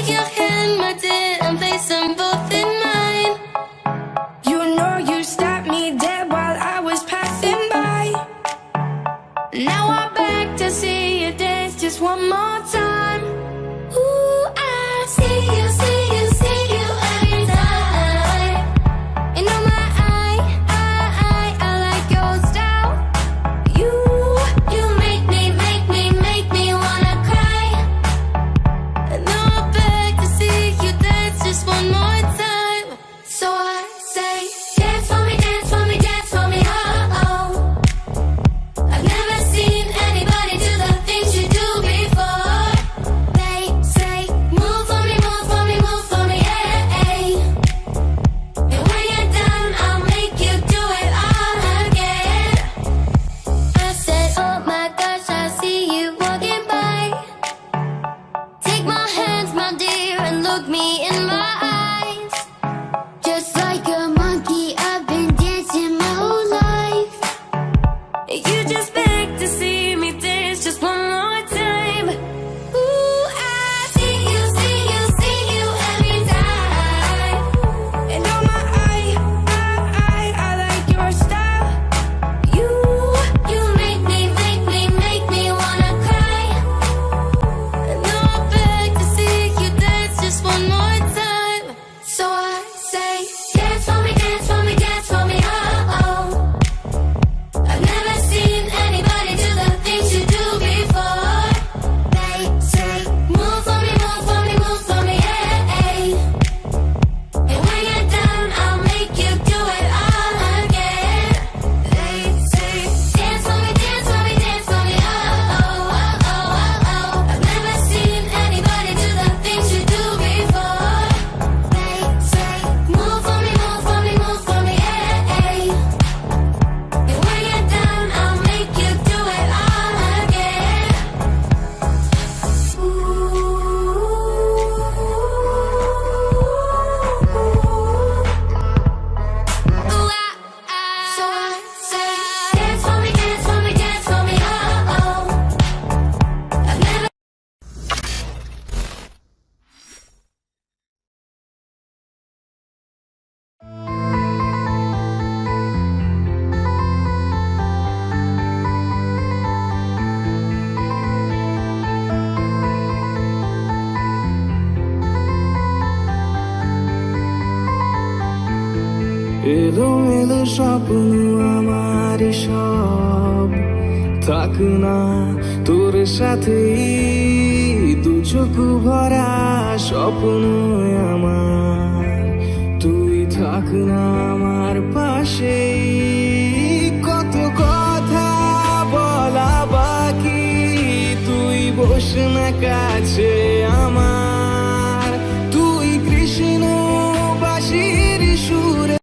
take your hand, my dear, and place them both in mine. You know you stopped me dead while I was passing by. Now I'm back to see you dance just one more time. Ooh, I see you, see you, see you every time. And on my I like your style. You make me wanna cry. And now I'm back to see you dance just one more time. So I say, dance for me, dance for me, dance for me, oh oh. I've never seen anybody do the things you do before. They say, move for me, move for me, move for me, yeah, hey. And when you're done, I'll make you do it all again. I said, oh my gosh, I see you walking by. Take my hands, my dear, and look me in my eyes. Just like a monkey, I've been dancing my whole life. You just beg to see me dance just one more time. Ooh, I see you, see you, see you every time. And on my I like your style. You make me wanna cry. And now I'm back to see you dance just one more time. So I say, dance for me, dance for me, dance for me, oh oh. I've never seen anybody do the things you do before. They say, move for me, move for me, move for me, yeah, hey. And when you're done, I'll make you do it all again. They say, dance for me, dance for me, dance for me, oh oh, oh oh, oh oh. I've never seen anybody do the things you do before. They say, move for me, move for me, move for me, yeah, hey. And when you're done, I'll make you do it all again. So I say, dance for me, dance for me, dance for me, oh oh. I've never এলোমেলো স্বপ্ন আমার সব থাক না তোর সাথেই, দু চোখ ভরা স্বপ্ন আমার, তুই থাক না আমার পাশে। কত কথা বলা বাকি, তুই বস না কাছে আমার।